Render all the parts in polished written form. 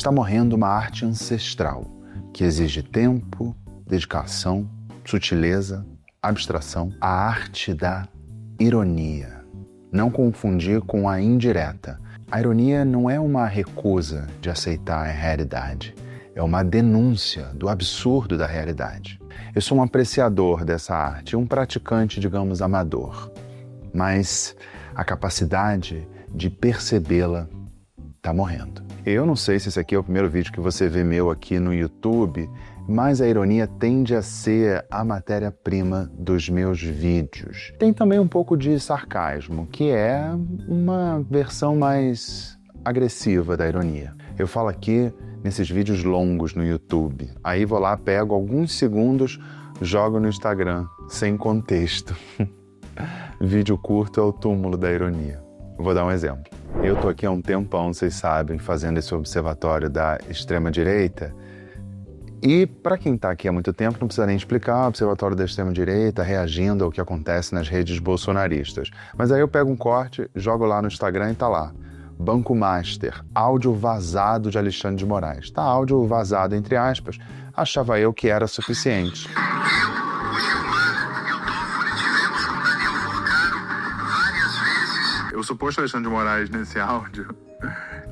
Está morrendo uma arte ancestral que exige tempo, dedicação, sutileza, abstração. A arte da ironia. Não confundir com a indireta. A ironia não é uma recusa de aceitar a realidade. É uma denúncia do absurdo da realidade. Eu sou um apreciador dessa arte, um praticante, digamos, amador. Mas a capacidade de percebê-la está morrendo. Eu não sei se esse aqui é o primeiro vídeo que você vê meu aqui no YouTube, mas a ironia tende a ser a matéria-prima dos meus vídeos. Tem também um pouco de sarcasmo, que é uma versão mais agressiva da ironia. Eu falo aqui nesses vídeos longos no YouTube. Aí vou lá, pego alguns segundos, jogo no Instagram, sem contexto. Vídeo curto é o túmulo da ironia. Vou dar um exemplo. Eu tô aqui há um tempão, vocês sabem, fazendo esse observatório da extrema-direita. E para quem tá aqui há muito tempo, não precisa nem explicar, o observatório da extrema-direita reagindo ao que acontece nas redes bolsonaristas. Mas aí eu pego um corte, jogo lá no Instagram e tá lá. Banco Master, áudio vazado de Alexandre de Moraes. Tá, áudio vazado entre aspas, achava eu que era suficiente. O suposto Alexandre de Moraes nesse áudio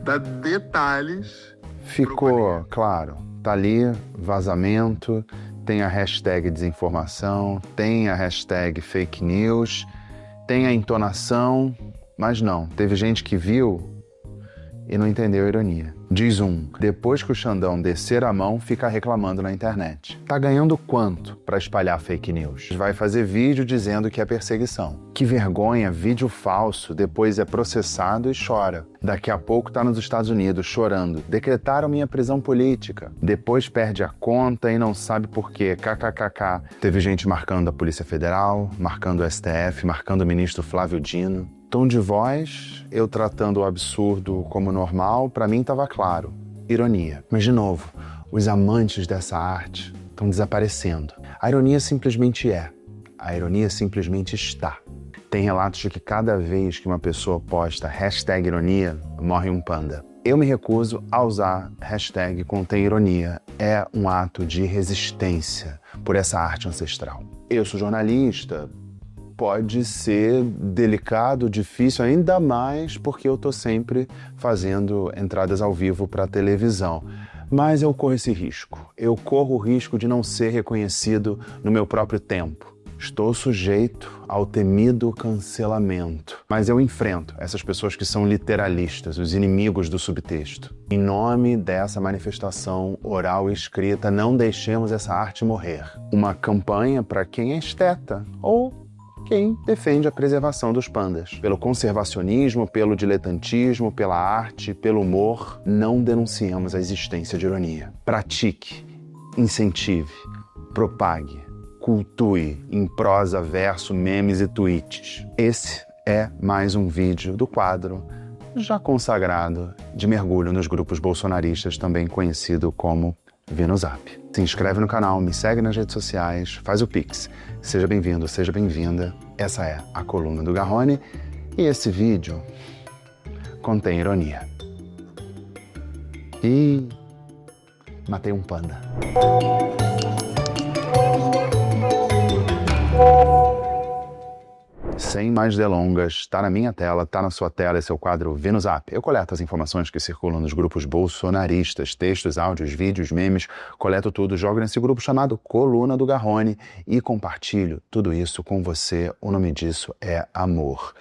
dá detalhes. Ficou claro, tá ali, vazamento, tem a hashtag desinformação, tem a hashtag fake news, tem a entonação, mas não, teve gente que viu e não entendeu a ironia. Diz um, depois que o Xandão descer a mão, fica reclamando na internet. Tá ganhando quanto para espalhar fake news? Vai fazer vídeo dizendo que é perseguição. Que vergonha, vídeo falso, depois é processado e chora. Daqui a pouco tá nos Estados Unidos chorando. Decretaram minha prisão política. Depois perde a conta e não sabe por quê. KKKK. Teve gente marcando a Polícia Federal, marcando o STF, marcando o ministro Flávio Dino. Tom de voz, eu tratando o absurdo como normal, para mim estava claro. Ironia. Mas, de novo, os amantes dessa arte estão desaparecendo. A ironia simplesmente é. A ironia simplesmente está. Tem relatos de que cada vez que uma pessoa posta hashtag ironia, morre um panda. Eu me recuso a usar hashtag contém ironia. É um ato de resistência por essa arte ancestral. Eu sou jornalista. Pode ser delicado, difícil, ainda mais porque eu estou sempre fazendo entradas ao vivo para a televisão. Mas eu corro esse risco. Eu corro o risco de não ser reconhecido no meu próprio tempo. Estou sujeito ao temido cancelamento. Mas eu enfrento essas pessoas que são literalistas, os inimigos do subtexto. Em nome dessa manifestação oral e escrita, não deixemos essa arte morrer. Uma campanha para quem é esteta ou quem defende a preservação dos pandas. Pelo conservacionismo, pelo diletantismo, pela arte, pelo humor, não denunciamos a existência de ironia. Pratique, incentive, propague, cultue em prosa, verso, memes e tweets. Esse é mais um vídeo do quadro já consagrado de mergulho nos grupos bolsonaristas, também conhecido como Vi no Zap. Se inscreve no canal, me segue nas redes sociais, faz o Pix. Seja bem-vindo, seja bem-vinda. Essa é a coluna do Garrone e esse vídeo contém ironia. E matei um panda. Sem mais delongas, tá na minha tela, tá na sua tela, esse é o quadro Vi no Zap. Eu coleto as informações que circulam nos grupos bolsonaristas, textos, áudios, vídeos, memes, coleto tudo, jogo nesse grupo chamado Coluna do Garrone e compartilho tudo isso com você. O nome disso é amor.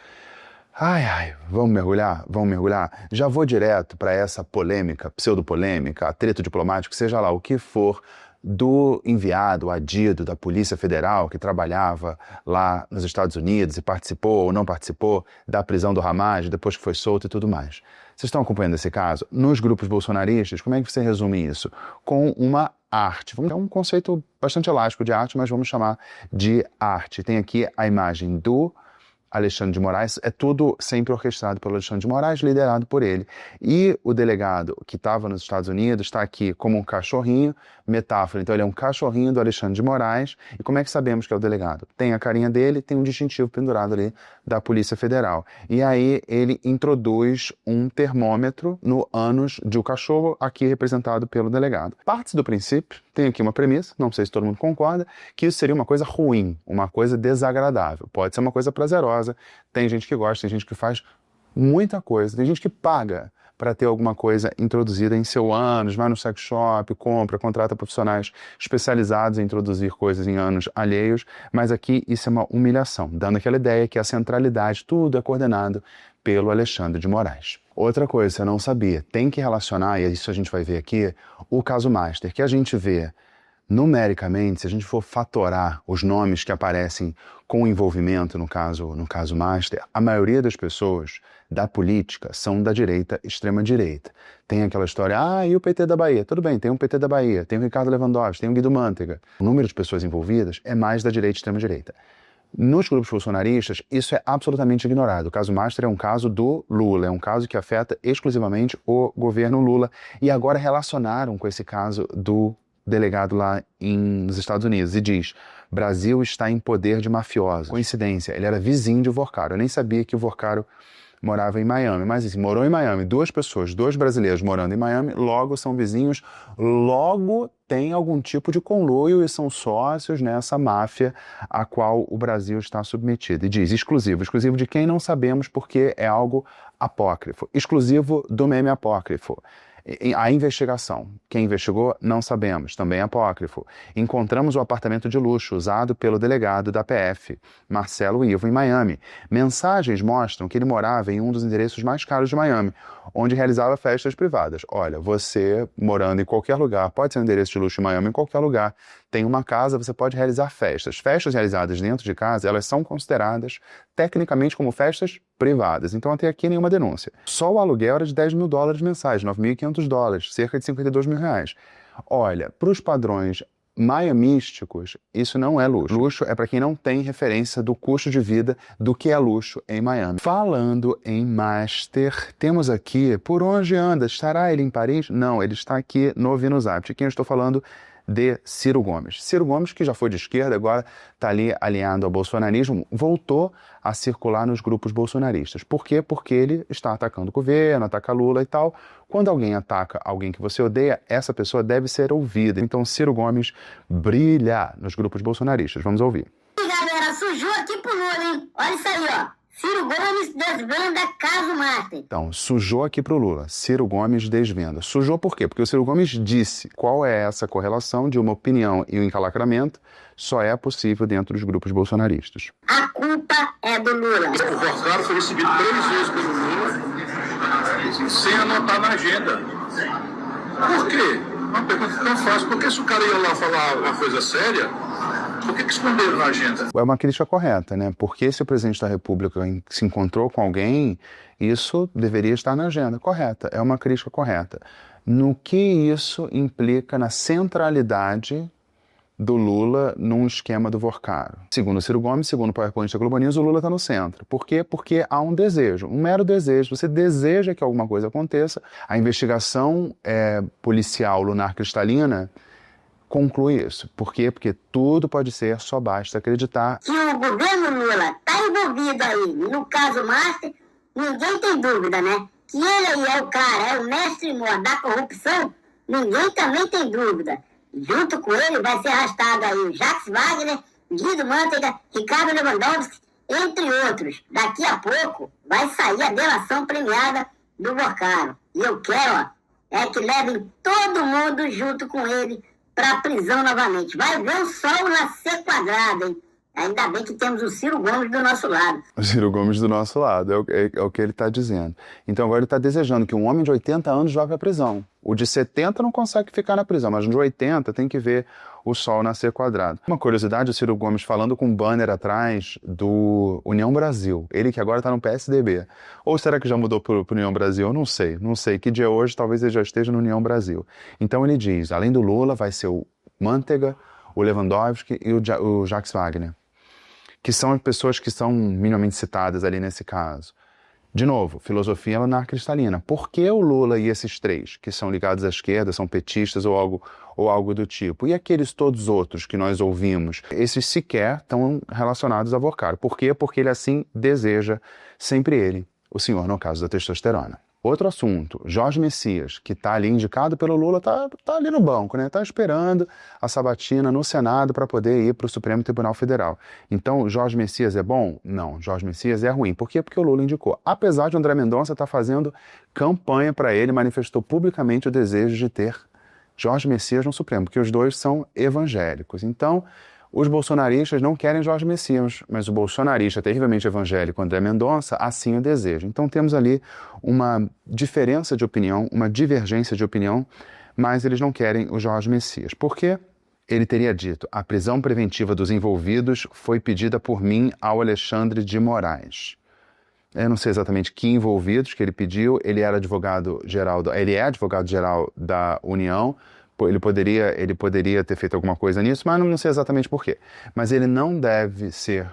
Ai, vamos mergulhar? Vamos mergulhar? Já vou direto para essa polêmica, pseudopolêmica, atrito diplomático, seja lá o que for, do enviado, adido da Polícia Federal que trabalhava lá nos Estados Unidos e participou ou não participou da prisão do Hamas, depois que foi solto e tudo mais. Vocês estão acompanhando esse caso? Nos grupos bolsonaristas, como é que você resume isso? Com uma arte. É um conceito bastante elástico de arte, mas vamos chamar de arte. Tem aqui a imagem do Alexandre de Moraes, é tudo sempre orquestrado pelo Alexandre de Moraes, liderado por ele. E o delegado que estava nos Estados Unidos está aqui como um cachorrinho, metáfora, então ele é um cachorrinho do Alexandre de Moraes. E como é que sabemos que é o delegado? Tem a carinha dele, tem um distintivo pendurado ali da Polícia Federal. E aí ele introduz um termômetro no ânus de um cachorro, aqui representado pelo delegado. Parte do princípio, tem aqui uma premissa, não sei se todo mundo concorda, que isso seria uma coisa ruim, uma coisa desagradável. Pode ser uma coisa prazerosa, tem gente que gosta, tem gente que faz muita coisa, tem gente que paga para ter alguma coisa introduzida em seu ânus, vai no sex shop, compra, contrata profissionais especializados em introduzir coisas em ânus alheios, mas aqui isso é uma humilhação, dando aquela ideia que a centralidade, tudo é coordenado pelo Alexandre de Moraes. Outra coisa, você não sabia, tem que relacionar, e isso a gente vai ver aqui, o caso Master, que a gente vê numericamente, se a gente for fatorar os nomes que aparecem com envolvimento no caso Master, a maioria das pessoas da política são da direita, extrema-direita. Tem aquela história, e o PT da Bahia? Tudo bem, tem um PT da Bahia, tem o Ricardo Lewandowski, tem o Guido Mantega. O número de pessoas envolvidas é mais da direita e extrema-direita. Nos grupos bolsonaristas, isso é absolutamente ignorado. O caso Master é um caso do Lula, é um caso que afeta exclusivamente o governo Lula. E agora relacionaram com esse caso do delegado lá nos Estados Unidos e diz: Brasil está em poder de mafiosos. Coincidência, ele era vizinho de Vorcaro. Eu nem sabia que o Vorcaro morava em Miami, mas assim, morou em Miami, duas pessoas, dois brasileiros morando em Miami, logo são vizinhos, logo tem algum tipo de conluio e são sócios nessa máfia a qual o Brasil está submetido. E diz exclusivo de quem não sabemos porque é algo apócrifo, exclusivo do meme apócrifo. A investigação. Quem investigou, não sabemos, também é apócrifo. Encontramos o apartamento de luxo usado pelo delegado da PF, Marcelo Ivo, em Miami. Mensagens mostram que ele morava em um dos endereços mais caros de Miami, onde realizava festas privadas. Olha, você morando em qualquer lugar, pode ser um endereço de luxo em Miami, em qualquer lugar, tem uma casa, você pode realizar festas. Festas realizadas dentro de casa, elas são consideradas tecnicamente como festas privadas. Então, até aqui nenhuma denúncia. Só o aluguel era de $10 mil mensais, $9.500, cerca de R$52 mil. Olha, para os padrões miamísticos, isso não é luxo. Luxo é para quem não tem referência do custo de vida do que é luxo em Miami. Falando em Master, temos aqui, por onde anda? Estará ele em Paris? Não, ele está aqui no Vinusap. De quem eu estou falando? De Ciro Gomes. Ciro Gomes, que já foi de esquerda, agora está ali alinhado ao bolsonarismo, voltou a circular nos grupos bolsonaristas. Por quê? Porque ele está atacando o governo, ataca Lula e tal. Quando alguém ataca alguém que você odeia, essa pessoa deve ser ouvida. Então Ciro Gomes brilha nos grupos bolsonaristas. Vamos ouvir. E galera, sujou aqui pro Lula, hein? Olha isso aí, ó. Ciro Gomes desvenda caso Master. Então, sujou aqui pro Lula. Ciro Gomes desvenda. Sujou por quê? Porque o Ciro Gomes disse qual é essa correlação de uma opinião e um encalacramento só é possível dentro dos grupos bolsonaristas. A culpa é do Lula. O Vorcaro foi recebido 3 vezes pelo Lula sem anotar na agenda. Por quê? Uma pergunta tão fácil. Porque se o cara ia lá falar uma coisa séria, por que esconderam na agenda? É uma crítica correta, né? Porque se o presidente da República se encontrou com alguém, isso deveria estar na agenda. Correta, é uma crítica correta. No que isso implica na centralidade do Lula num esquema do Vorcaro? Segundo o Ciro Gomes, segundo o PowerPoint da Globo News, o Lula está no centro. Por quê? Porque há um desejo, um mero desejo. Você deseja que alguma coisa aconteça. A investigação policial lunar cristalina conclui isso. Por quê? Porque tudo pode ser, só basta acreditar. Que o governo Lula está envolvido aí no caso Master, ninguém tem dúvida, né? Que ele aí é o cara, é o mestre mor da corrupção, ninguém também tem dúvida. Junto com ele vai ser arrastado aí o Jacques Wagner, Guido Mantega, Ricardo Lewandowski, entre outros. Daqui a pouco vai sair a delação premiada do Vorcaro. E eu quero, que levem todo mundo junto com ele para a prisão novamente. Vai ver o sol nascer quadrado, hein? Ainda bem que temos o Ciro Gomes do nosso lado. O Ciro Gomes do nosso lado, é o que ele está dizendo. Então agora ele está desejando que um homem de 80 anos vá para a prisão. O de 70 não consegue ficar na prisão, mas o de 80 tem que ver o sol nascer quadrado. Uma curiosidade, o Ciro Gomes falando com um banner atrás do União Brasil. Ele que agora está no PSDB. Ou será que já mudou para o União Brasil? Eu não sei. Não sei. Que dia é hoje? Talvez ele já esteja no União Brasil. Então ele diz, além do Lula, vai ser o Mantega, o Lewandowski e o Jacques Wagner. que são as pessoas que são minimamente citadas ali nesse caso. De novo, filosofia anarcristalina. Por que o Lula e esses três, que são ligados à esquerda, são petistas ou algo do tipo? E aqueles todos outros que nós ouvimos? Esses sequer estão relacionados a Avocado. Por quê? Porque ele assim deseja, sempre ele, o senhor, no caso da testosterona. Outro assunto, Jorge Messias, que está ali indicado pelo Lula, está ali no banco, né? Está esperando a sabatina no Senado para poder ir para o Supremo Tribunal Federal. Então, Jorge Messias é bom? Não, Jorge Messias é ruim. Por quê? Porque o Lula indicou. Apesar de André Mendonça estar fazendo campanha para ele, manifestou publicamente o desejo de ter Jorge Messias no Supremo, porque os dois são evangélicos. Então, os bolsonaristas não querem Jorge Messias, mas o bolsonarista terrivelmente evangélico André Mendonça assim o deseja. Então temos ali uma diferença de opinião, uma divergência de opinião, mas eles não querem o Jorge Messias. Por quê? Ele teria dito: a prisão preventiva dos envolvidos foi pedida por mim ao Alexandre de Moraes. Eu não sei exatamente que envolvidos que ele pediu, ele é advogado-geral da União. Ele poderia ter feito alguma coisa nisso, mas não sei exatamente por quê. Mas ele não deve ser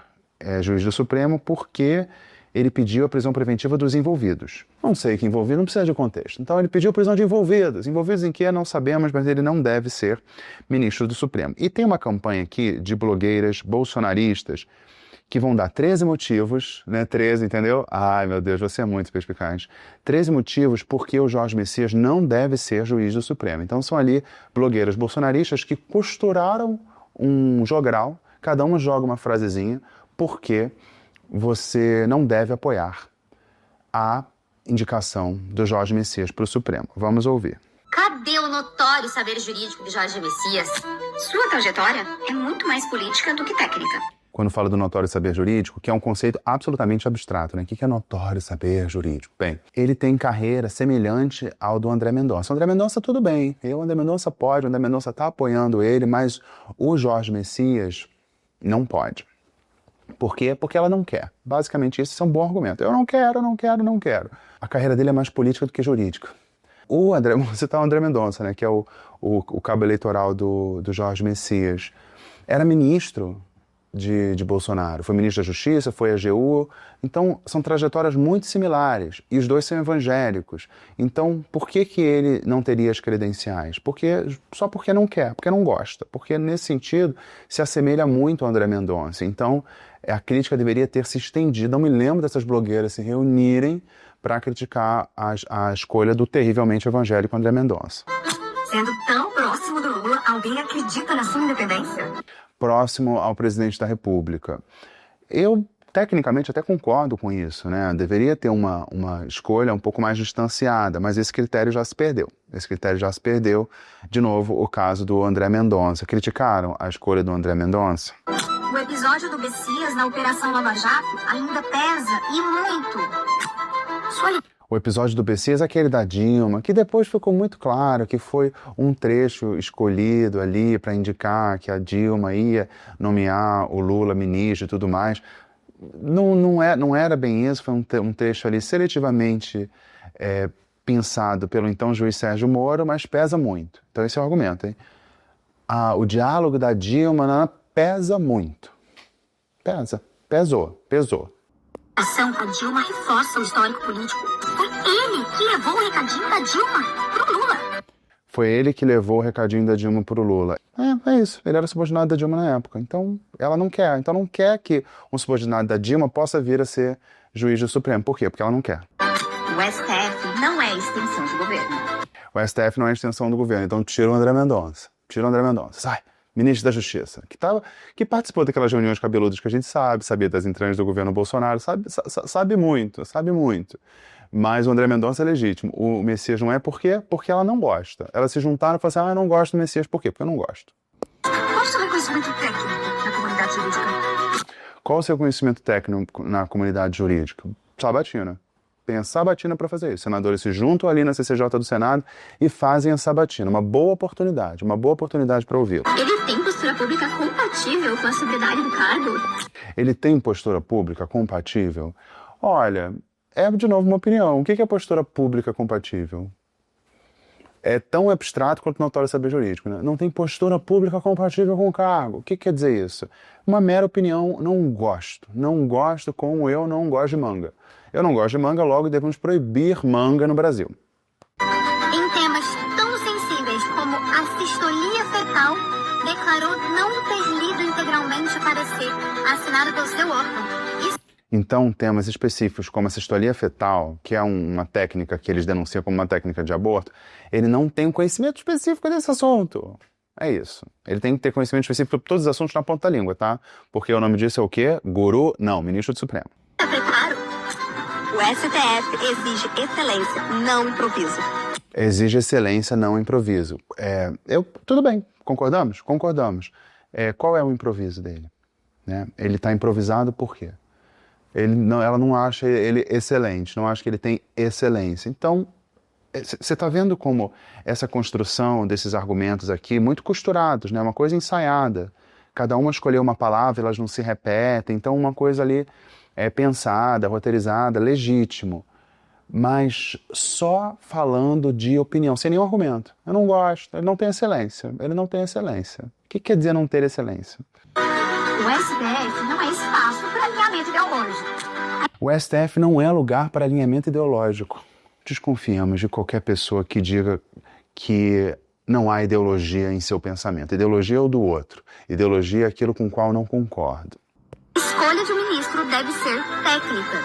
juiz do Supremo porque ele pediu a prisão preventiva dos envolvidos. Não sei que envolvido, não precisa de contexto. Então ele pediu a prisão de envolvidos. Envolvidos em que não sabemos, mas ele não deve ser ministro do Supremo. E tem uma campanha aqui de blogueiras bolsonaristas que vão dar 13 motivos, né? 13, entendeu? Ai, meu Deus, você é muito perspicaz. 13 motivos porque o Jorge Messias não deve ser juiz do Supremo. Então são ali blogueiras bolsonaristas que costuraram um jogral, cada uma joga uma frasezinha, porque você não deve apoiar a indicação do Jorge Messias para o Supremo. Vamos ouvir. Cadê o notório saber jurídico de Jorge Messias? Sua trajetória é muito mais política do que técnica. Quando fala do notório saber jurídico, que é um conceito absolutamente abstrato, né? O que é notório saber jurídico? Bem, ele tem carreira semelhante ao do André Mendonça. O André Mendonça, tudo bem. O André Mendonça pode, o André Mendonça está apoiando ele, mas o Jorge Messias não pode. Por quê? Porque ela não quer. Basicamente, esse é um bom argumento. Eu não quero. A carreira dele é mais política do que jurídica. Você está o André Mendonça, né? Que é o cabo eleitoral do Jorge Messias. Era ministro de Bolsonaro. Foi ministro da Justiça, foi AGU. Então, são trajetórias muito similares. E os dois são evangélicos. Então, por que ele não teria as credenciais? Só porque não quer, porque não gosta. Porque, nesse sentido, se assemelha muito ao André Mendonça. Então, a crítica deveria ter se estendido. Não me lembro dessas blogueiras se reunirem para criticar a escolha do terrivelmente evangélico André Mendonça. Sendo tão próximo do Lula, alguém acredita na sua independência? Próximo ao presidente da República. Eu, tecnicamente, até concordo com isso, né? Deveria ter uma escolha um pouco mais distanciada, mas esse critério já se perdeu. De novo, o caso do André Mendonça. Criticaram a escolha do André Mendonça? O episódio do Messias na Operação Lava Jato ainda pesa, e muito. O episódio do Messias, aquele da Dilma, que depois ficou muito claro que foi um trecho escolhido ali para indicar que a Dilma ia nomear o Lula ministro e tudo mais. Não era bem isso, foi um trecho ali seletivamente pensado pelo então juiz Sérgio Moro, mas pesa muito. Então esse é o argumento, hein? O diálogo da Dilma pesa muito. Pesou. A ação com Dilma reforça o histórico político. Foi ele que levou o recadinho da Dilma pro Lula. Foi ele que levou o recadinho da Dilma pro Lula. É isso. Ele era subordinado da Dilma na época. Então, ela não quer. Então, não quer que um subordinado da Dilma possa vir a ser juiz do Supremo. Por quê? Porque ela não quer. O STF não é extensão do governo. O STF não é extensão do governo. Então, tira o André Mendonça. Sai. Ministro da Justiça, que participou daquelas reuniões cabeludas que a gente sabia das entranhas do governo Bolsonaro, sabe muito. Mas o André Mendonça é legítimo. O Messias não é por quê? Porque ela não gosta. Elas se juntaram e falaram assim, eu não gosto do Messias. Por quê? Porque eu não gosto. Qual o seu reconhecimento técnico na comunidade jurídica? Qual o seu conhecimento técnico na comunidade jurídica? Sabatina. Tem a sabatina para fazer isso. Senadores se juntam ali na CCJ do Senado e fazem a sabatina. Uma boa oportunidade para ouvi-lo. Ele tem postura pública compatível com a sobriedade do cargo? Ele tem postura pública compatível? Olha, de novo uma opinião. O que é postura pública compatível? é tão abstrato quanto notório saber jurídico, né? Não tem postura pública compatível com o cargo. O que quer dizer isso? Uma mera opinião, não gosto. Não gosto como eu não gosto de manga. Eu não gosto de manga, logo devemos proibir manga no Brasil. Em temas tão sensíveis como a sistolia fetal, declarou não ter lido integralmente o parecer assinado pelo seu órgão. Então, temas específicos como a sistolia fetal, que é uma técnica que eles denunciam como uma técnica de aborto, ele não tem um conhecimento específico desse assunto. É isso. Ele tem que ter conhecimento específico de todos os assuntos na ponta da língua, tá? Porque o nome disso é o quê? Guru? Não, ministro do Supremo. Preparo. O STF exige excelência, não improviso. Exige excelência, não improviso. Tudo bem, concordamos? Concordamos. Qual é o improviso dele? Né? Ele está improvisado por quê? Ela não acha ele excelente, não acha que ele tem excelência. Então, você está vendo como essa construção desses argumentos aqui, muito costurados, né? Uma coisa ensaiada. Cada uma escolheu uma palavra, elas não se repetem. Então, uma coisa ali pensada, roteirizada, legítimo. Mas só falando de opinião, sem nenhum argumento. Eu não gosto, ele não tem excelência. Ele não tem excelência. O que quer dizer não ter excelência? O STF não é espaço para alinhamento ideológico. O STF não é lugar para alinhamento ideológico. Desconfiamos de qualquer pessoa que diga que não há ideologia em seu pensamento. Ideologia é o do outro. Ideologia é aquilo com o qual não concordo. A escolha de um ministro deve ser técnica.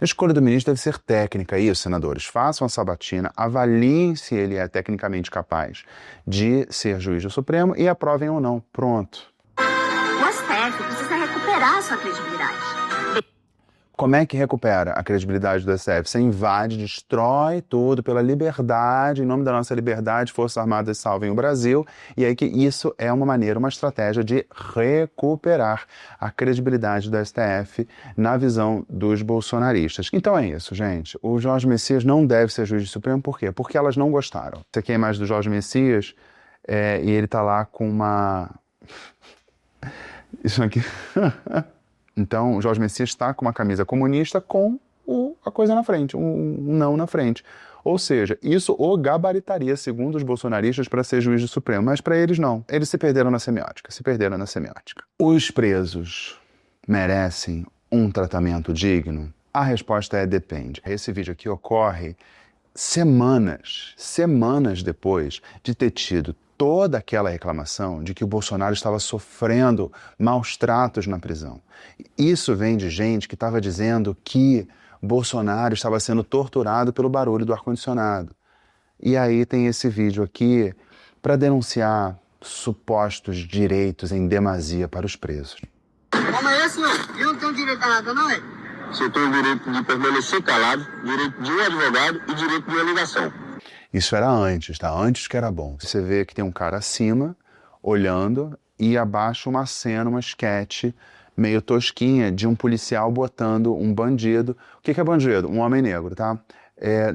A escolha do ministro deve ser técnica. Isso, senadores. Façam a sabatina, avaliem se ele é tecnicamente capaz de ser juiz do Supremo e aprovem ou não. Pronto. O STF precisa recuperar sua credibilidade. Como é que recupera a credibilidade do STF? Você invade, destrói tudo pela liberdade, em nome da nossa liberdade, Forças Armadas salvem o Brasil, e aí que isso é uma maneira, uma estratégia de recuperar a credibilidade do STF na visão dos bolsonaristas. Então é isso, gente. O Jorge Messias não deve ser juiz do Supremo, por quê? Porque elas não gostaram. Você quer a imagem do Jorge Messias e ele tá lá com uma... Isso aqui... Então, o Jorge Messias está com uma camisa comunista com a coisa na frente, um não na frente. Ou seja, isso o gabaritaria, segundo os bolsonaristas, para ser juiz do Supremo. Mas para eles não. Eles se perderam na semiótica. Os presos merecem um tratamento digno? A resposta é depende. Esse vídeo aqui ocorre semanas depois de ter tido toda aquela reclamação de que o Bolsonaro estava sofrendo maus tratos na prisão. Isso vem de gente que estava dizendo que Bolsonaro estava sendo torturado pelo barulho do ar-condicionado. E aí tem esse vídeo aqui para denunciar supostos direitos em demasia para os presos. Como é, senhor? Eu não tenho direito a nada, não é? Você tem o direito de permanecer calado, direito de um advogado e direito de uma ligação. Isso era antes, tá? Antes que era bom. Você vê que tem um cara acima, olhando, e abaixo uma cena, uma esquete meio tosquinha de um policial botando um bandido. O que é bandido? Um homem negro, tá?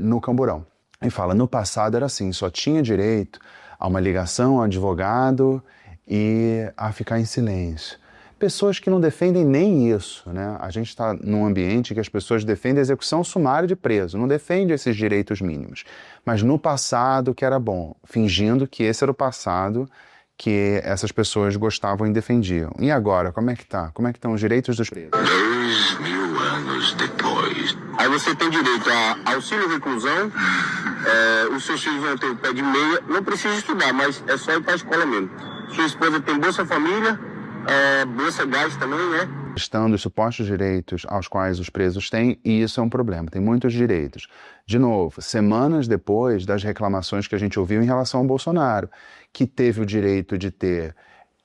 No camburão. E fala, no passado era assim, só tinha direito a uma ligação ao advogado e a ficar em silêncio. Pessoas que não defendem nem isso, né? A gente está num ambiente que as pessoas defendem a execução sumária de preso, não defendem esses direitos mínimos. Mas no passado que era bom, fingindo que esse era o passado que essas pessoas gostavam e defendiam. E agora, como é que tá? Como é que estão os direitos dos presos? 2000 anos depois. Aí você tem direito a auxílio reclusão, os seus filhos vão ter o pé de meia, não precisa estudar, mas é só ir para a escola mesmo. Sua esposa tem Bolsa Família, Bolsa Gás também, né? Estando os supostos direitos aos quais os presos têm, e isso é um problema, tem muitos direitos. De novo, semanas depois das reclamações que a gente ouviu em relação ao Bolsonaro, que teve o direito de ter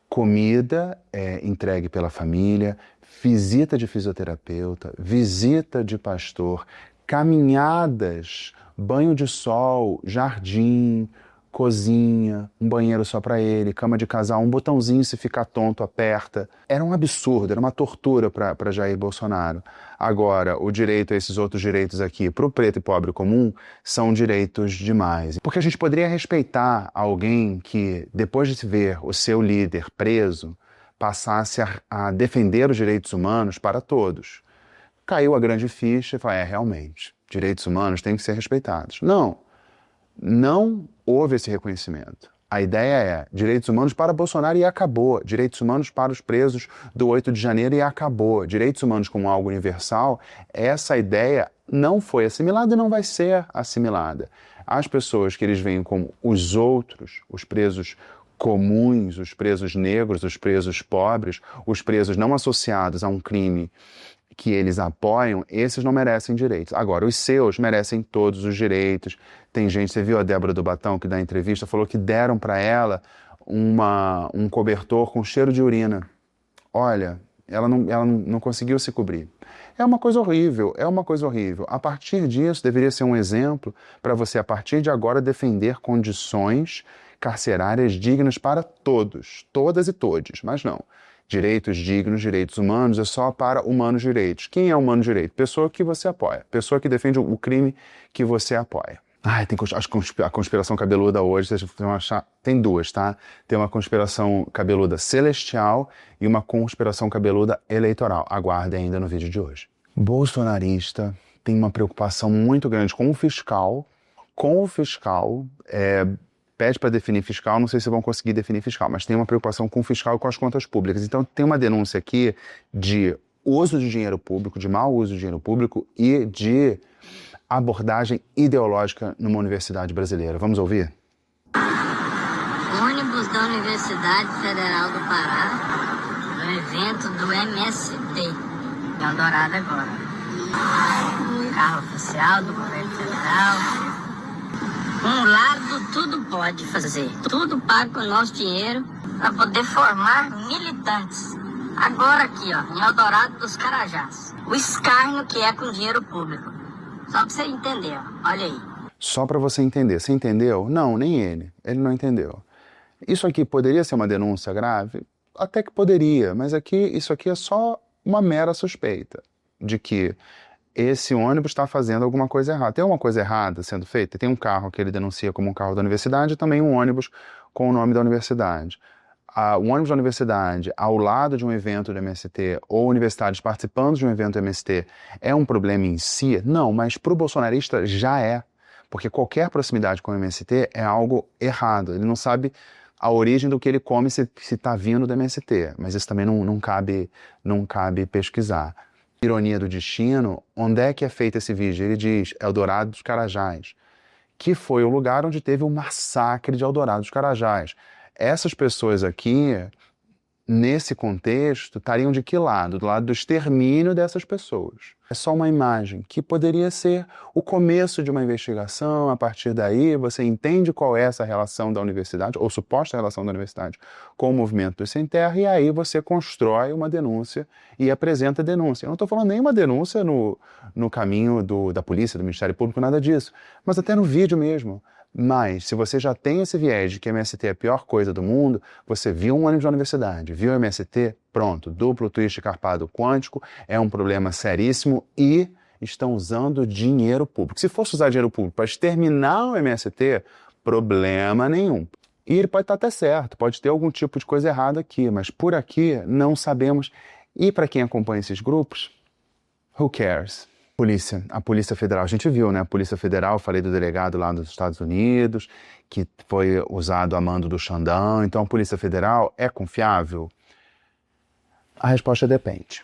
comida entregue pela família, visita de fisioterapeuta, visita de pastor, caminhadas, banho de sol, jardim, cozinha, um banheiro só para ele, cama de casal, um botãozinho se ficar tonto, aperta. Era um absurdo, era uma tortura para Jair Bolsonaro. Agora, o direito a esses outros direitos aqui, para o preto e pobre comum, são direitos demais. Porque a gente poderia respeitar alguém que, depois de se ver o seu líder preso, passasse a defender os direitos humanos para todos. Caiu a grande ficha e falou, realmente, direitos humanos têm que ser respeitados. Não houve esse reconhecimento. A ideia é direitos humanos para Bolsonaro e acabou. Direitos humanos para os presos do 8 de janeiro e acabou. Direitos humanos como algo universal, essa ideia não foi assimilada e não vai ser assimilada. As pessoas que eles veem como os outros, os presos comuns, os presos negros, os presos pobres, os presos não associados a um crime que eles apoiam, esses não merecem direitos. Agora, os seus merecem todos os direitos. Tem gente, você viu a Débora do Batão, que dá entrevista, falou que deram para ela um cobertor com cheiro de urina. Olha, ela não conseguiu se cobrir. É uma coisa horrível, é uma coisa horrível. A partir disso, deveria ser um exemplo para você, a partir de agora, defender condições carcerárias dignas para todos, todas e todes, mas não. Direitos dignos, direitos humanos, é só para humanos direitos. Quem é humano direito? Pessoa que você apoia. Pessoa que defende o crime que você apoia. Tem a conspiração cabeluda hoje, vocês vão achar, tem duas, tá? Tem uma conspiração cabeluda celestial e uma conspiração cabeluda eleitoral. Aguardem ainda no vídeo de hoje. Bolsonarista tem uma preocupação muito grande com o fiscal. Pede para definir fiscal, não sei se vão conseguir definir fiscal, mas tem uma preocupação com o fiscal e com as contas públicas. Então tem uma denúncia aqui de uso de dinheiro público, de mau uso de dinheiro público e de abordagem ideológica numa universidade brasileira. Vamos ouvir? Ônibus da Universidade Federal do Pará, no evento do MST, em Eldorado agora. Carro oficial do governo federal. Um lado tudo pode fazer, tudo paga com o nosso dinheiro para poder formar militantes. Agora aqui, ó, em Eldorado dos Carajás, o escárnio que é com dinheiro público. Só para você entender, ó, olha aí. Só para você entender. Você entendeu? Não, nem ele. Ele não entendeu. Isso aqui poderia ser uma denúncia grave? Até que poderia, mas isso aqui é só uma mera suspeita de que esse ônibus está fazendo alguma coisa errada. Tem alguma coisa errada sendo feita? Tem um carro que ele denuncia como um carro da universidade e também um ônibus com o nome da universidade. O ônibus da universidade ao lado de um evento do MST ou universitários participando de um evento do MST é um problema em si? Não, mas para o bolsonarista já é. Porque qualquer proximidade com o MST é algo errado. Ele não sabe a origem do que ele come se está vindo do MST. Mas isso também não cabe pesquisar. Ironia do destino, onde é que é feito esse vídeo? Ele diz Eldorado dos Carajás, que foi o lugar onde teve o massacre de Eldorado dos Carajás. Essas pessoas aqui, nesse contexto, estariam de que lado? Do lado do extermínio dessas pessoas. É só uma imagem que poderia ser o começo de uma investigação. A partir daí, você entende qual é essa relação da universidade, ou suposta relação da universidade, com o movimento do Sem Terra, e aí você constrói uma denúncia e apresenta a denúncia. Eu não estou falando nenhuma denúncia no caminho da polícia, do Ministério Público, nada disso, mas até no vídeo mesmo. Mas, se você já tem esse viés de que MST é a pior coisa do mundo, você viu um ônibus da universidade, viu MST, pronto, duplo twist carpado quântico, é um problema seríssimo e estão usando dinheiro público. Se fosse usar dinheiro público para exterminar o MST, problema nenhum. E ele pode estar até certo, pode ter algum tipo de coisa errada aqui, mas por aqui não sabemos. E para quem acompanha esses grupos, who cares? A Polícia Federal, a gente viu, né? A Polícia Federal, falei do delegado lá dos Estados Unidos, que foi usado a mando do Xandão. Então, a Polícia Federal é confiável? A resposta depende.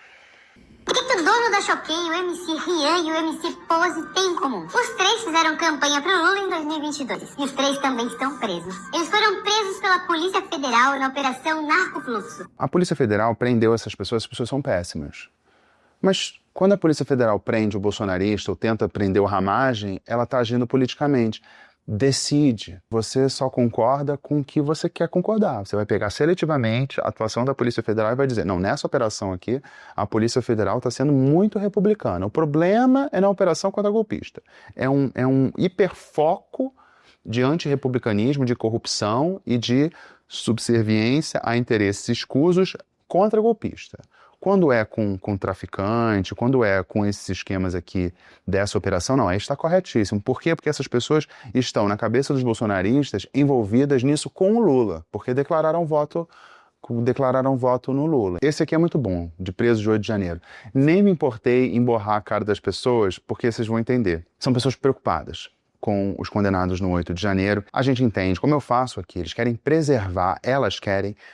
O que o dono da Choquei, o MC Rian e o MC Pose têm em comum? Os três fizeram campanha pro Lula em 2022. E os três também estão presos. Eles foram presos pela Polícia Federal na Operação Narcofluxo. A Polícia Federal prendeu essas pessoas são péssimas. Mas quando a Polícia Federal prende o bolsonarista ou tenta prender o Ramagem, ela está agindo politicamente. Decide. Você só concorda com o que você quer concordar. Você vai pegar seletivamente a atuação da Polícia Federal e vai dizer, não, nessa operação aqui, a Polícia Federal está sendo muito republicana. O problema é na operação contra golpista. É um hiperfoco de antirrepublicanismo, de corrupção e de subserviência a interesses escusos contra golpista. Quando é com traficante, quando é com esses esquemas aqui dessa operação, não, aí está corretíssimo. Por quê? Porque essas pessoas estão, na cabeça dos bolsonaristas, envolvidas nisso com o Lula, porque declararam voto no Lula. Esse aqui é muito bom, de presos de 8 de janeiro. Nem me importei em borrar a cara das pessoas, porque vocês vão entender. São pessoas preocupadas com os condenados no 8 de janeiro. A gente entende, como eu faço aqui, elas querem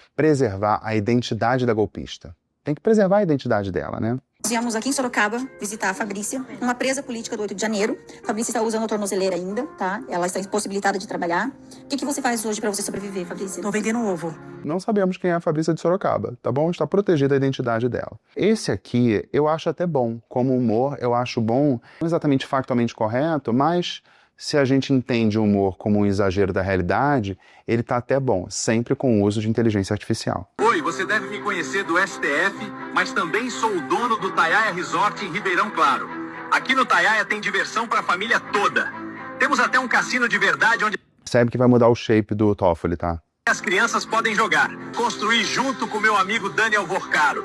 preservar a identidade da golpista. Tem que preservar a identidade dela, né? Nós viemos aqui em Sorocaba visitar a Fabrícia, uma presa política do 8 de janeiro. A Fabrícia está usando a tornozeleira ainda, tá? Ela está impossibilitada de trabalhar. O que você faz hoje para você sobreviver, Fabrícia? Tô vendendo ovo. Não sabemos quem é a Fabrícia de Sorocaba, tá bom? Está protegida a identidade dela. Esse aqui eu acho até bom. Como humor, eu acho bom, não exatamente factualmente correto, mas se a gente entende o humor como um exagero da realidade, ele tá até bom, sempre com o uso de inteligência artificial. Oi, você deve me conhecer do STF, mas também sou o dono do Taiaia Resort em Ribeirão Claro. Aqui no Taiaia tem diversão para a família toda. Temos até um cassino de verdade onde... Percebe que vai mudar o shape do Toffoli, tá? As crianças podem jogar. Construir junto com meu amigo Daniel Vorcaro.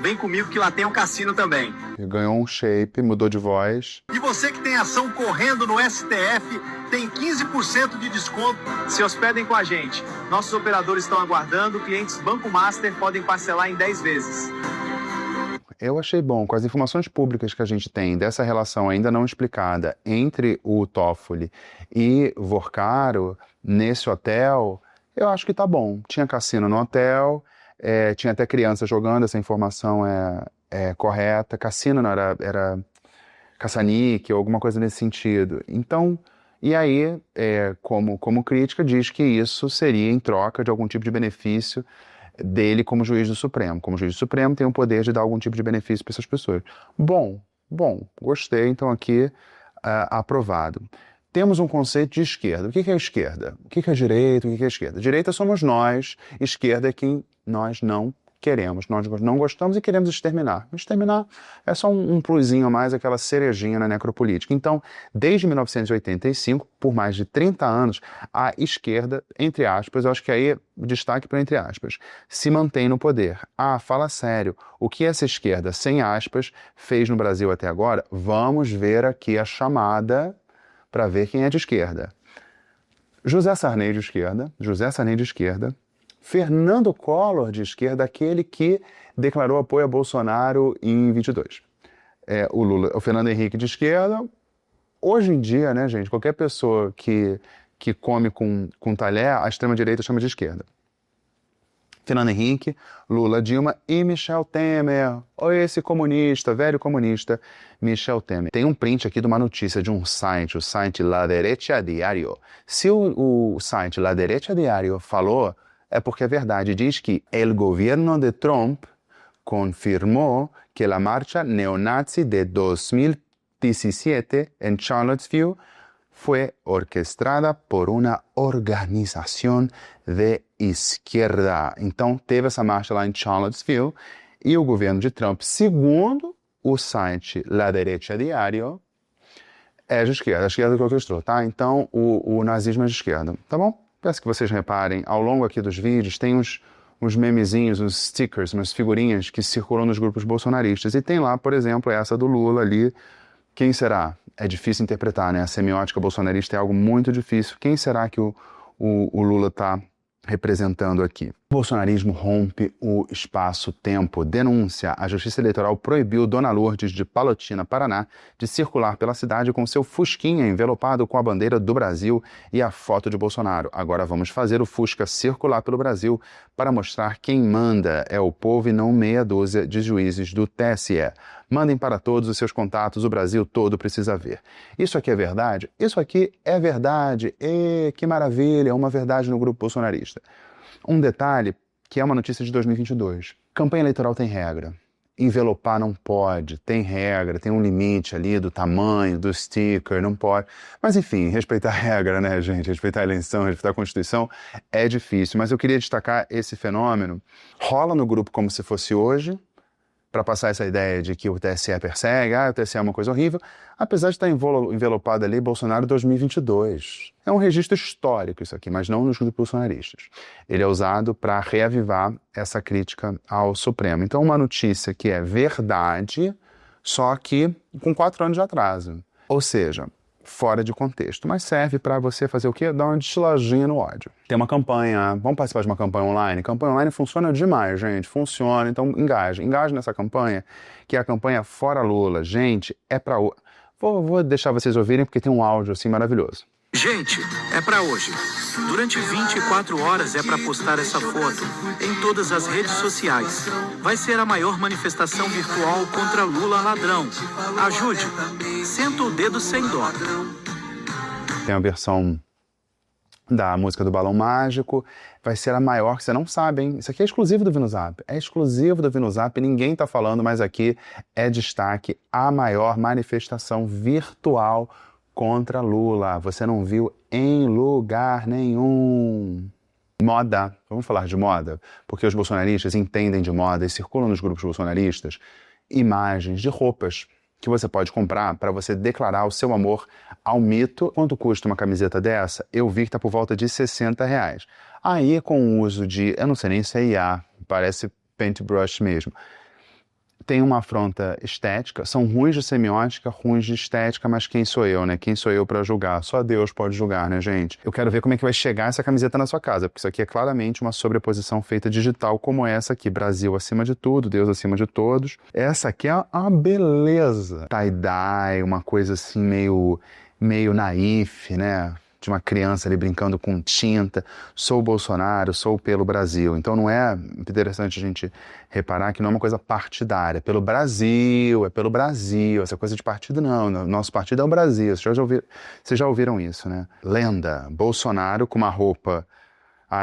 Vem comigo que lá tem um cassino também. Ganhou um shape, mudou de voz. E você que tem ação correndo no STF, tem 15% de desconto. Se hospedem com a gente. Nossos operadores estão aguardando. Clientes Banco Master podem parcelar em 10 vezes. Eu achei bom, com as informações públicas que a gente tem dessa relação ainda não explicada entre o Toffoli e Vorcaro nesse hotel, eu acho que tá bom. Tinha cassino no hotel, tinha até criança jogando, essa informação é correta. Cassino não era caça-níquel, alguma coisa nesse sentido. Então, e aí, como crítica, diz que isso seria em troca de algum tipo de benefício dele como juiz do Supremo. Como juiz do Supremo tem o poder de dar algum tipo de benefício para essas pessoas. Bom, gostei, então aqui aprovado. Temos um conceito de esquerda. O que é esquerda? O que é direita? O que é esquerda? Direita somos nós, esquerda é quem nós não queremos. Nós não gostamos e queremos exterminar. Exterminar é só um plusinho a mais, aquela cerejinha na necropolítica. Então, desde 1985, por mais de 30 anos, a esquerda, entre aspas, eu acho que aí destaque para entre aspas, se mantém no poder. Fala sério. O que essa esquerda, sem aspas, fez no Brasil até agora? Vamos ver aqui a chamada para ver quem é de esquerda. José Sarney de esquerda, Fernando Collor de esquerda, aquele que declarou apoio a Bolsonaro em 22. O Fernando Henrique de esquerda. Hoje em dia, né, gente, qualquer pessoa que come com talher, a extrema-direita chama de esquerda. Fernando Henrique, Lula, Dilma e Michel Temer. Esse comunista, velho comunista, Michel Temer. Tem um print aqui de uma notícia de um site, o site La Derecha Diario. Se o site La Derecha Diario falou, é porque é verdade. Diz que o governo de Trump confirmou que a marcha neonazi de 2017 em Charlottesville foi orquestrada por uma organização de esquerda. Então, teve essa marcha lá em Charlottesville e o governo de Trump, segundo o site La Derecha Diario, é de esquerda. A esquerda que orquestrou, tá? Então, o nazismo é de esquerda, tá bom? Peço que vocês reparem, ao longo aqui dos vídeos, tem uns memezinhos, uns stickers, umas figurinhas que circulam nos grupos bolsonaristas. E tem lá, por exemplo, essa do Lula ali. Quem será? É difícil interpretar, né? A semiótica bolsonarista é algo muito difícil. Quem será que o Lula está representando aqui? O bolsonarismo rompe o espaço-tempo. Denúncia. A Justiça Eleitoral proibiu Dona Lourdes de Palotina, Paraná, de circular pela cidade com seu fusquinha envelopado com a bandeira do Brasil e a foto de Bolsonaro. Agora vamos fazer o Fusca circular pelo Brasil para mostrar quem manda. É o povo e não meia dúzia de juízes do TSE. Mandem para todos os seus contatos, o Brasil todo precisa ver. Isso aqui é verdade? Isso aqui é verdade. Que maravilha, é uma verdade no grupo bolsonarista. Um detalhe que é uma notícia de 2022. Campanha eleitoral tem regra. Envelopar não pode, tem regra, tem um limite ali do tamanho, do sticker, não pode. Mas enfim, respeitar a regra, né, gente? Respeitar a eleição, respeitar a Constituição é difícil. Mas eu queria destacar esse fenômeno. Rola no grupo como se fosse hoje, para passar essa ideia de que o TSE persegue, o TSE é uma coisa horrível, apesar de estar envelopado ali Bolsonaro 2022. É um registro histórico isso aqui, mas não nos grupos bolsonaristas. Ele é usado para reavivar essa crítica ao Supremo. Então, uma notícia que é verdade, só que com 4 anos de atraso. Ou seja, fora de contexto, mas serve para você fazer o quê? Dar uma destiladinha no ódio. Tem uma campanha, vamos participar de uma campanha online? Campanha online funciona demais, gente, funciona, então engaje nessa campanha, que é a campanha Fora Lula. Gente, Vou deixar vocês ouvirem porque tem um áudio assim maravilhoso. Gente, é pra hoje. Durante 24 horas é pra postar essa foto em todas as redes sociais. Vai ser a maior manifestação virtual contra Lula ladrão. Ajude. Senta o dedo sem dó. Tem a versão da música do Balão Mágico. Vai ser a maior, que você não sabe, hein? Isso aqui é exclusivo do Vinozap. É exclusivo do Vinozap, ninguém tá falando, mas aqui é destaque a maior manifestação virtual contra Lula. Você não viu em lugar nenhum. Moda. Vamos falar de moda? Porque os bolsonaristas entendem de moda e circulam nos grupos bolsonaristas imagens de roupas que você pode comprar para você declarar o seu amor ao mito. Quanto custa uma camiseta dessa? Eu vi que está por volta de R$60. Aí, com o uso de, eu não sei nem se é IA, parece paintbrush mesmo, tem uma afronta estética, são ruins de semiótica, ruins de estética, mas quem sou eu, né? Quem sou eu para julgar? Só Deus pode julgar, né, gente? Eu quero ver como é que vai chegar essa camiseta na sua casa, porque isso aqui é claramente uma sobreposição feita digital, como essa aqui, Brasil acima de tudo, Deus acima de todos. Essa aqui é uma beleza. Tie-dye, uma coisa assim meio naif, né? De uma criança ali brincando com tinta, sou Bolsonaro, sou pelo Brasil. Então não é interessante a gente reparar que não é uma coisa partidária, é pelo Brasil, essa coisa de partido não, nosso partido é o Brasil, vocês já ouviram isso, né? Lenda, Bolsonaro com uma roupa,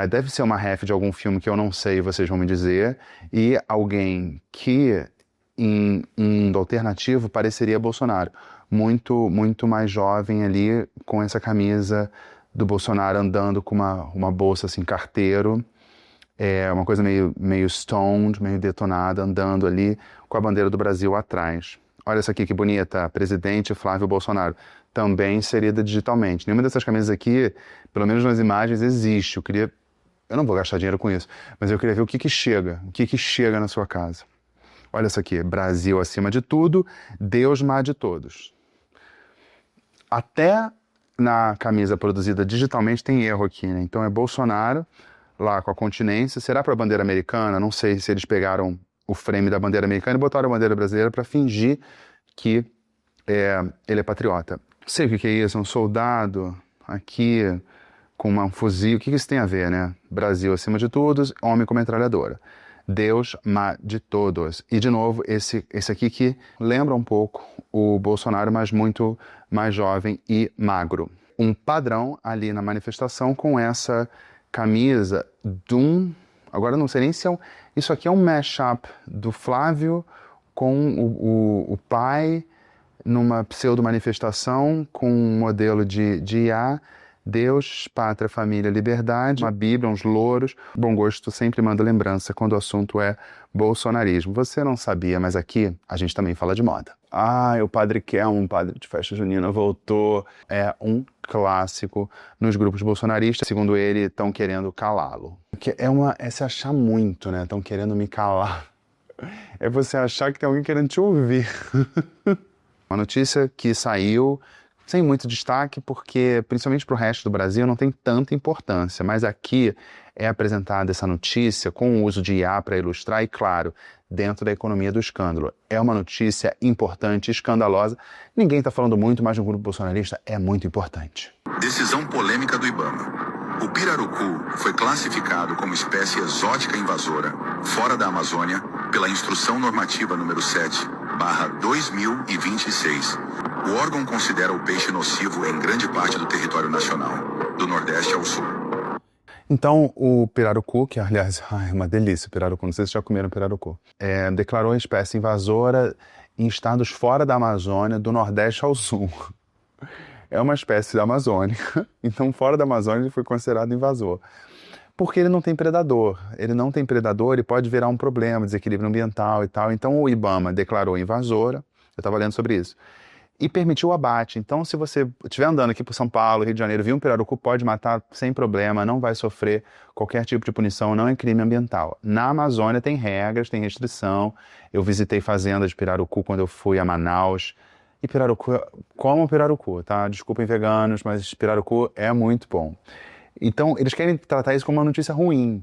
deve ser uma ref de algum filme que eu não sei, vocês vão me dizer, e alguém que em mundo alternativo pareceria Bolsonaro. Muito mais jovem ali, com essa camisa do Bolsonaro andando com uma bolsa assim, carteiro, uma coisa meio stoned, meio detonada, andando ali com a bandeira do Brasil atrás. Olha essa aqui que bonita, presidente Flávio Bolsonaro, também inserida digitalmente. Nenhuma dessas camisas aqui, pelo menos nas imagens, existe. Eu não vou gastar dinheiro com isso, mas eu queria ver o que chega na sua casa. Olha essa aqui, Brasil acima de tudo, Deus mais de todos. Até na camisa produzida digitalmente tem erro aqui, né? Então é Bolsonaro lá com a continência. Será para a bandeira americana? Não sei se eles pegaram o frame da bandeira americana e botaram a bandeira brasileira para fingir que ele é patriota. Não sei o que é isso, um soldado aqui com um fuzil. O que isso tem a ver, né? Brasil acima de todos, homem com metralhadora. Deus de todos. E, de novo, esse aqui que lembra um pouco o Bolsonaro, mas muito mais jovem e magro. Um padrão ali na manifestação com essa camisa agora não sei nem se isso aqui é um mashup do Flávio com o pai numa pseudo-manifestação com um modelo de IA. Deus, pátria, família, liberdade, uma Bíblia, uns louros. Bom gosto sempre manda lembrança quando o assunto é bolsonarismo. Você não sabia, mas aqui a gente também fala de moda. O Padre Kelmo, um padre de festa junina, voltou. É um clássico nos grupos bolsonaristas. Segundo ele, estão querendo calá-lo. É se achar muito, né? Estão querendo me calar. É você achar que tem alguém querendo te ouvir. Uma notícia que saiu sem muito destaque, porque, principalmente para o resto do Brasil, não tem tanta importância. Mas aqui é apresentada essa notícia com o uso de IA para ilustrar e, claro, dentro da economia do escândalo. É uma notícia importante, escandalosa. Ninguém está falando muito, mas no grupo bolsonarista é muito importante. Decisão polêmica do IBAMA. O pirarucu foi classificado como espécie exótica invasora, fora da Amazônia, pela Instrução Normativa número 7/2026. O órgão considera o peixe nocivo em grande parte do território nacional, do Nordeste ao Sul. Então, o pirarucu, que aliás é uma delícia o pirarucu, não sei se já comeram pirarucu, declarou a espécie invasora em estados fora da Amazônia, do Nordeste ao Sul. É uma espécie da Amazônia, então fora da Amazônia ele foi considerado invasor. Porque ele não tem predador. Ele não tem predador e pode virar um problema, desequilíbrio ambiental e tal. Então o IBAMA declarou invasora, eu estava lendo sobre isso, e permitiu o abate. Então, se você estiver andando aqui por São Paulo, Rio de Janeiro, viu um pirarucu, pode matar sem problema, não vai sofrer qualquer tipo de punição, não é crime ambiental. Na Amazônia tem regras, tem restrição. Eu visitei fazendas de pirarucu quando eu fui a Manaus. E pirarucu, como pirarucu, tá? Desculpem veganos, mas pirarucu é muito bom. Então, eles querem tratar isso como uma notícia ruim.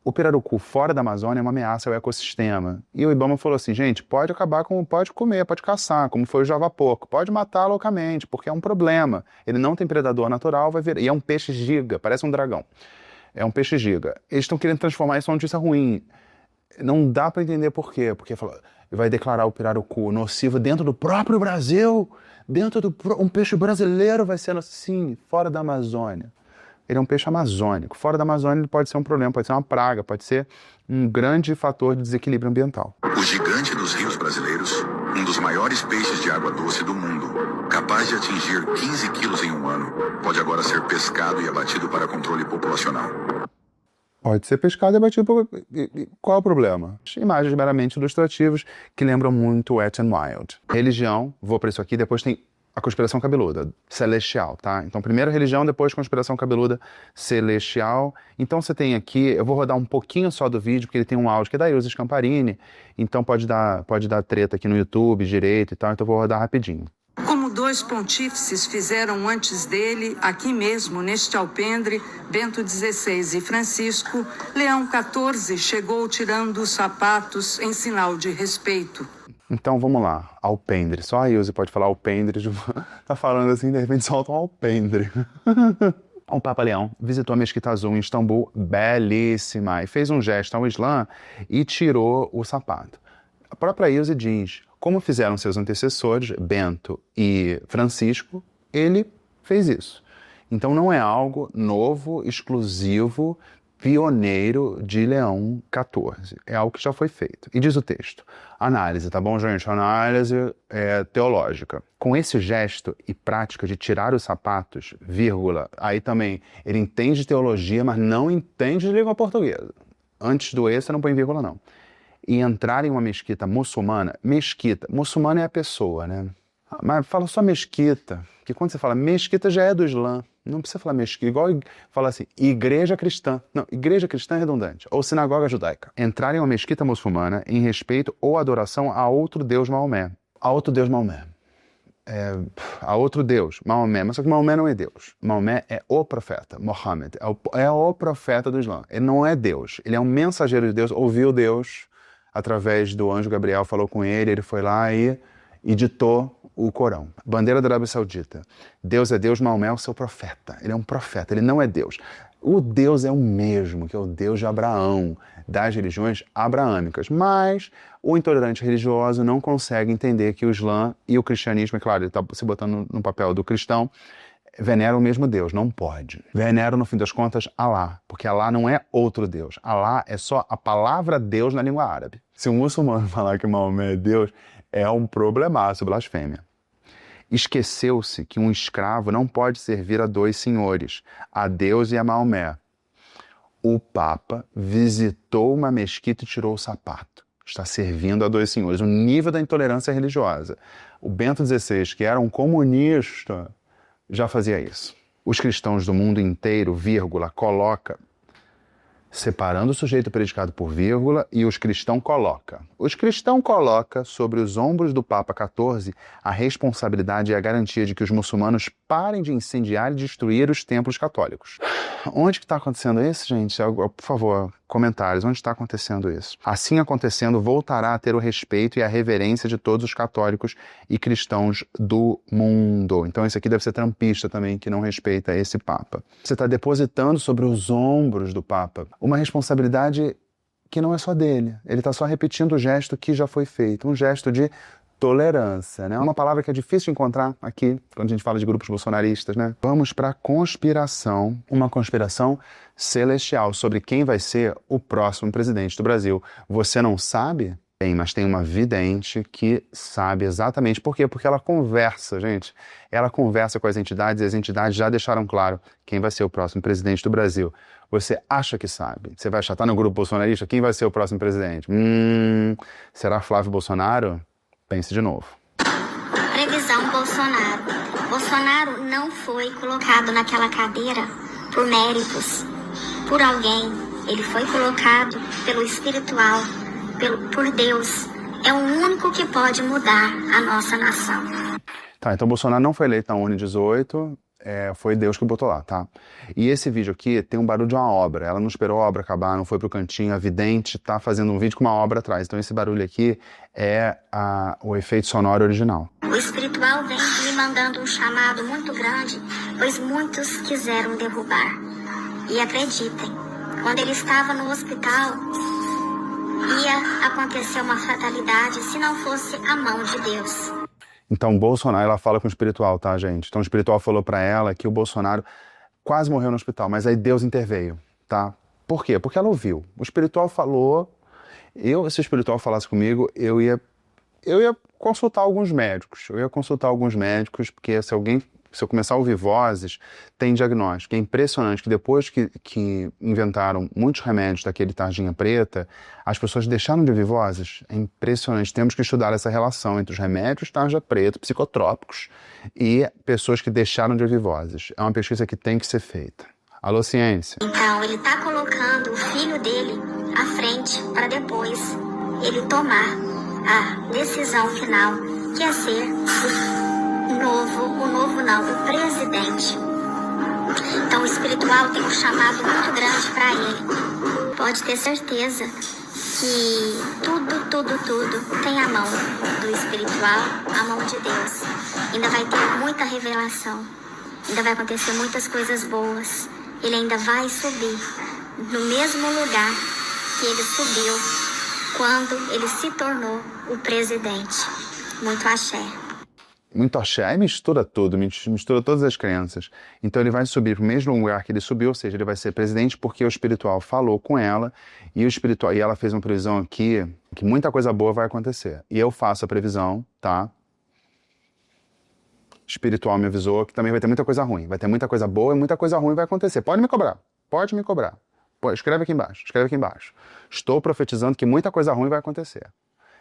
o pirarucu fora da Amazônia é uma ameaça ao ecossistema. E o IBAMA falou assim, gente, pode comer, pode caçar, como foi o javaporco, pode matar loucamente, porque é um problema. Ele não tem predador natural, e é um peixe giga, parece um dragão. É um peixe giga. Eles estão querendo transformar isso em uma notícia ruim. Não dá para entender por quê. Porque vai declarar o pirarucu nocivo dentro do próprio Brasil, um peixe brasileiro vai ser assim, fora da Amazônia. Ele é um peixe amazônico. Fora da Amazônia ele pode ser um problema, pode ser uma praga, pode ser um grande fator de desequilíbrio ambiental. O gigante dos rios brasileiros, um dos maiores peixes de água doce do mundo, capaz de atingir 15 quilos em um ano, pode agora ser pescado e abatido para controle populacional. Pode ser pescado e abatido. Qual é o problema? Imagens meramente ilustrativas que lembram muito Wet n Wild. Religião, vou para isso aqui, depois tem a conspiração cabeluda, celestial, tá? Então, primeiro religião, depois conspiração cabeluda, celestial. Então, você tem aqui, eu vou rodar um pouquinho só do vídeo, porque ele tem um áudio que é da Ilse Scamparini, então pode dar treta aqui no YouTube, direito e tal, então eu vou rodar rapidinho. Como 2 pontífices fizeram antes dele, aqui mesmo, neste alpendre, Bento XVI e Francisco, Leão XIV chegou tirando os sapatos em sinal de respeito. Então, vamos lá. Alpendre. Só a Ilse pode falar alpendre. Tá falando assim, de repente solta um alpendre. O Papa Leão visitou a Mesquita Azul em Istambul, belíssima, e fez um gesto ao Islã e tirou o sapato. A própria Ilse diz, como fizeram seus antecessores, Bento e Francisco, ele fez isso. Então não é algo novo, exclusivo, pioneiro de Leão XIV. É algo que já foi feito. E diz o texto. Análise, tá bom, gente? Análise teológica. Com esse gesto e prática de tirar os sapatos, vírgula, aí também ele entende teologia, mas não entende de língua portuguesa. Antes do esse, não põe vírgula, não. E entrar em uma mesquita muçulmana, muçulmana é a pessoa, né? Mas fala só mesquita, que quando você fala mesquita já é do Islã. Não precisa falar mesquita, igual falar assim, igreja cristã. Não, igreja cristã é redundante. Ou sinagoga judaica. Entrar em uma mesquita muçulmana em respeito ou adoração a outro Deus Maomé. A outro Deus Maomé. A outro Deus, Maomé. Mas só que Maomé não é Deus. Maomé é o profeta, Mohammed. É o profeta do Islã. Ele não é Deus. Ele é um mensageiro de Deus. Ouviu Deus através do anjo Gabriel, falou com ele. Ele foi lá e ditou o Corão. Bandeira da Arábia Saudita. Deus é Deus, Maomé é o seu profeta. Ele é um profeta, ele não é Deus. O Deus é o mesmo, que é o Deus de Abraão, das religiões abraâmicas. Mas o intolerante religioso não consegue entender que o Islã e o cristianismo, é claro, ele está se botando no papel do cristão, veneram o mesmo Deus. Não pode. Veneram, no fim das contas, Alá, porque Alá não é outro Deus. Alá é só a palavra Deus na língua árabe. Se um muçulmano falar que Maomé é Deus, é um problemaço, blasfêmia. Esqueceu-se que um escravo não pode servir a 2 senhores, a Deus e a Maomé. O Papa visitou uma mesquita e tirou o sapato. Está servindo a 2 senhores. O nível da intolerância religiosa. O Bento XVI, que era um comunista, já fazia isso. Os cristãos do mundo inteiro, vírgula, coloca, separando o sujeito predicado por vírgula, e os cristãos coloca. Os cristãos coloca sobre os ombros do Papa XIV a responsabilidade e a garantia de que os muçulmanos parem de incendiar e destruir os templos católicos. Onde que está acontecendo isso, gente? Por favor, comentários. Onde está acontecendo isso? Assim acontecendo, voltará a ter o respeito e a reverência de todos os católicos e cristãos do mundo. Então esse aqui deve ser trampista também, que não respeita esse Papa. Você está depositando sobre os ombros do Papa uma responsabilidade que não é só dele. Ele está só repetindo o gesto que já foi feito. Um gesto de tolerância, né? É uma palavra que é difícil de encontrar aqui, quando a gente fala de grupos bolsonaristas, né? Vamos para a conspiração, uma conspiração celestial sobre quem vai ser o próximo presidente do Brasil. Você não sabe? Bem, mas tem uma vidente que sabe exatamente por quê? Porque ela conversa, gente. Ela conversa com as entidades e as entidades já deixaram claro quem vai ser o próximo presidente do Brasil. Você acha que sabe? Você vai achar, tá no grupo bolsonarista, quem vai ser o próximo presidente? Será Flávio Bolsonaro? Pense de novo. Previsão Bolsonaro. Bolsonaro não foi colocado naquela cadeira por méritos, por alguém. Ele foi colocado pelo espiritual, por Deus. É o único que pode mudar a nossa nação. Tá, então Bolsonaro não foi eleito na urna em 18. Foi Deus que botou lá, tá? E esse vídeo aqui tem um barulho de uma obra. Ela não esperou a obra acabar, não foi pro cantinho. A vidente tá fazendo um vídeo com uma obra atrás. Então esse barulho aqui é o efeito sonoro original. O espiritual vem me mandando um chamado muito grande, pois muitos quiseram derrubar. E acreditem, quando ele estava no hospital, ia acontecer uma fatalidade se não fosse a mão de Deus. Então, Bolsonaro, ela fala com o espiritual, tá, gente? Então, o espiritual falou pra ela que o Bolsonaro quase morreu no hospital, mas aí Deus interveio, tá? Por quê? Porque ela ouviu. O espiritual falou, se o espiritual falasse comigo, eu ia consultar alguns médicos. Porque se eu começar a ouvir vozes, tem diagnóstico. É impressionante que depois que inventaram muitos remédios daquele tarjinha preta, as pessoas deixaram de ouvir vozes. É impressionante. Temos que estudar essa relação entre os remédios tarja preta, psicotrópicos, e pessoas que deixaram de ouvir vozes. É uma pesquisa que tem que ser feita. Alô, ciência? Então, ele está colocando o filho dele à frente para depois ele tomar a decisão final, que é ser o presidente. Então o espiritual tem um chamado muito grande para ele. Pode ter certeza que tudo tem a mão do espiritual, a mão de Deus. Ainda vai ter muita revelação, ainda vai acontecer muitas coisas boas. Ele ainda vai subir no mesmo lugar que ele subiu quando ele se tornou o presidente. Muito axé. Muito axé, aí mistura tudo, mistura todas as crenças. Então ele vai subir para o mesmo lugar que ele subiu, ou seja, ele vai ser presidente porque o espiritual falou com ela e ela fez uma previsão aqui que muita coisa boa vai acontecer. E eu faço a previsão, tá? O espiritual me avisou que também vai ter muita coisa ruim. Vai ter muita coisa boa e muita coisa ruim vai acontecer. Pode me cobrar. Pô, escreve aqui embaixo. Estou profetizando que muita coisa ruim vai acontecer.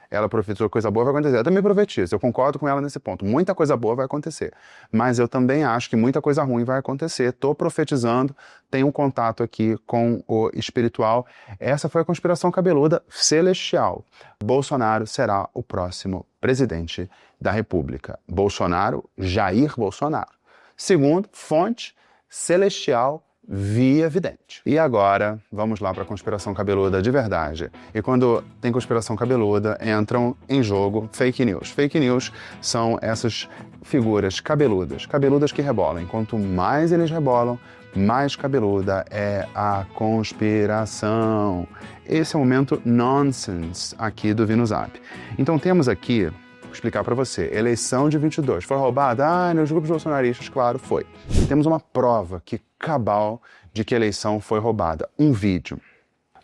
Ela profetizou que coisa boa vai acontecer. Eu também profetizo, eu concordo com ela nesse ponto. Muita coisa boa vai acontecer. Mas eu também acho que muita coisa ruim vai acontecer. Estou profetizando, tenho um contato aqui com o espiritual. Essa foi a conspiração cabeluda celestial. Bolsonaro será o próximo presidente da República. Bolsonaro, Jair Bolsonaro. Segundo, fonte celestial via vidente. E agora, vamos lá para a conspiração cabeluda de verdade. E quando tem conspiração cabeluda, entram em jogo fake news. Fake news são essas figuras cabeludas que rebolam. Quanto mais eles rebolam, mais cabeluda é a conspiração. Esse é o momento nonsense aqui do VinoZap. Então temos aqui, vou explicar para você, eleição de 22. Foi roubada? Nos grupos bolsonaristas, claro, foi. E temos uma prova cabal de que a eleição foi roubada. Um vídeo.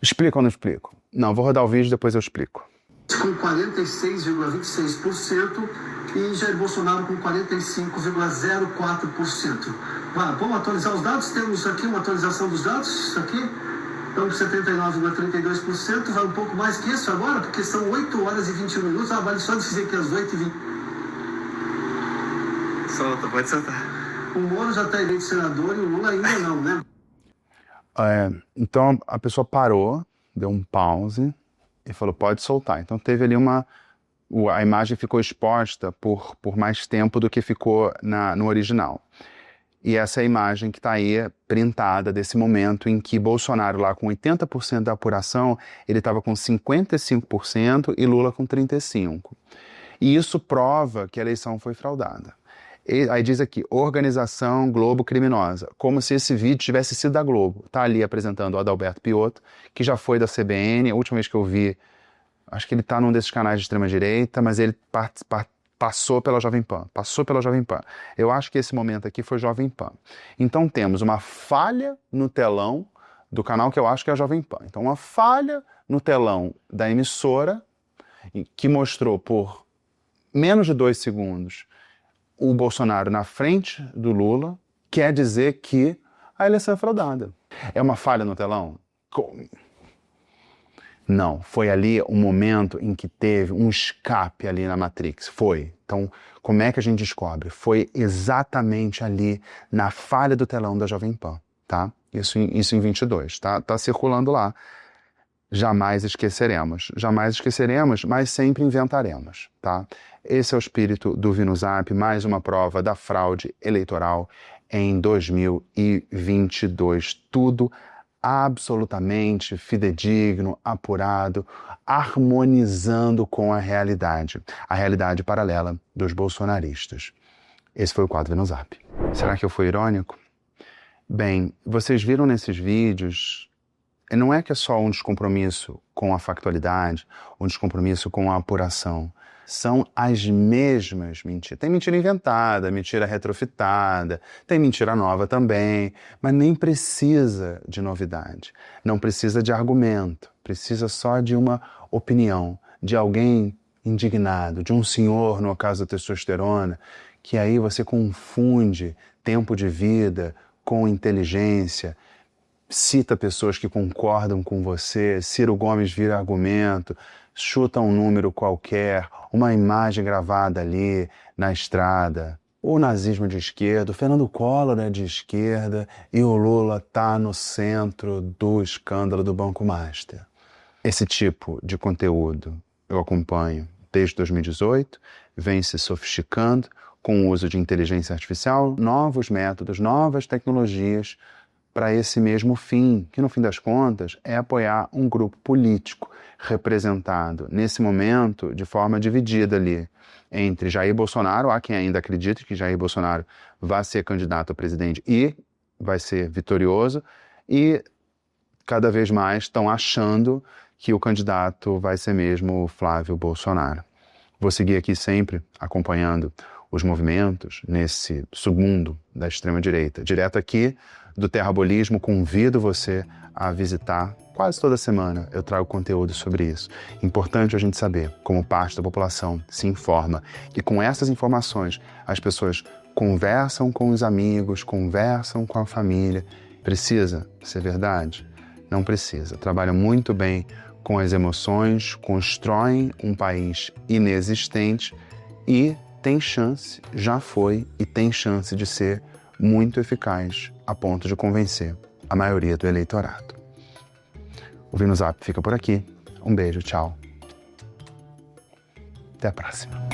Explico ou não explico? Não, vou rodar o vídeo e depois eu explico. Com 46,26% e Jair Bolsonaro com 45,04%. Vamos atualizar os dados? Temos aqui uma atualização dos dados. Isso aqui. Então, 79,32%. Vai um pouco mais que isso agora, porque são 8 horas e 21 minutos. Vale só dizer que às 8h20. Solta, pode soltar. O Moro já está eleito senador e o Lula ainda não, né? Então a pessoa parou, deu um pause e falou, pode soltar. Então teve ali a imagem ficou exposta por mais tempo do que ficou no original. E essa é a imagem que está aí printada desse momento em que Bolsonaro lá com 80% da apuração, ele estava com 55% e Lula com 35%. E isso prova que a eleição foi fraudada. Aí diz aqui, Organização Globo Criminosa, como se esse vídeo tivesse sido da Globo. Tá ali apresentando o Adalberto Piotto, que já foi da CBN, a última vez que eu vi, acho que ele tá num desses canais de extrema-direita, mas ele passou pela Jovem Pan. Eu acho que esse momento aqui foi Jovem Pan. Então temos uma falha no telão do canal que eu acho que é a Jovem Pan. Então uma falha no telão da emissora, que mostrou por menos de 2 segundos o Bolsonaro na frente do Lula, quer dizer que a eleição é fraudada. É uma falha no telão? Não, foi ali um momento em que teve um escape ali na Matrix. Foi. Então, como é que a gente descobre? Foi exatamente ali na falha do telão da Jovem Pan, tá? Isso em 22, tá? Tá circulando lá. Jamais esqueceremos, mas sempre inventaremos, tá? Esse é o espírito do VinoZap, mais uma prova da fraude eleitoral em 2022. Tudo absolutamente fidedigno, apurado, harmonizando com a realidade paralela dos bolsonaristas. Esse foi o quadro no Zap. Será que eu fui irônico? Bem, vocês viram nesses vídeos, não é que é só um descompromisso com a factualidade, um descompromisso com a apuração. São as mesmas mentiras. Tem mentira inventada, mentira retrofitada, tem mentira nova também, mas nem precisa de novidade, não precisa de argumento, precisa só de uma opinião, de alguém indignado, de um senhor, no caso da testosterona, que aí você confunde tempo de vida com inteligência, cita pessoas que concordam com você, Ciro Gomes vira argumento, chuta um número qualquer, uma imagem gravada ali na estrada. O nazismo de esquerda, o Fernando Collor é de esquerda e o Lula está no centro do escândalo do Banco Master. Esse tipo de conteúdo eu acompanho desde 2018, vem se sofisticando com o uso de inteligência artificial, novos métodos, novas tecnologias para esse mesmo fim, que no fim das contas é apoiar um grupo político representado nesse momento de forma dividida ali entre Jair Bolsonaro, há quem ainda acredite que Jair Bolsonaro vai ser candidato a presidente e vai ser vitorioso, e cada vez mais estão achando que o candidato vai ser mesmo o Flávio Bolsonaro. Vou seguir aqui sempre acompanhando os movimentos nesse submundo da extrema-direita. Direto aqui do Terrabolismo, convido você a visitar quase toda semana. Eu trago conteúdo sobre isso. Importante a gente saber como parte da população se informa. E com essas informações, as pessoas conversam com os amigos, conversam com a família. Precisa ser verdade? Não precisa. Trabalham muito bem com as emoções, constroem um país inexistente e tem chance, já foi e tem chance de ser muito eficaz a ponto de convencer a maioria do eleitorado. O Vino Zap fica por aqui. Um beijo, tchau. Até a próxima.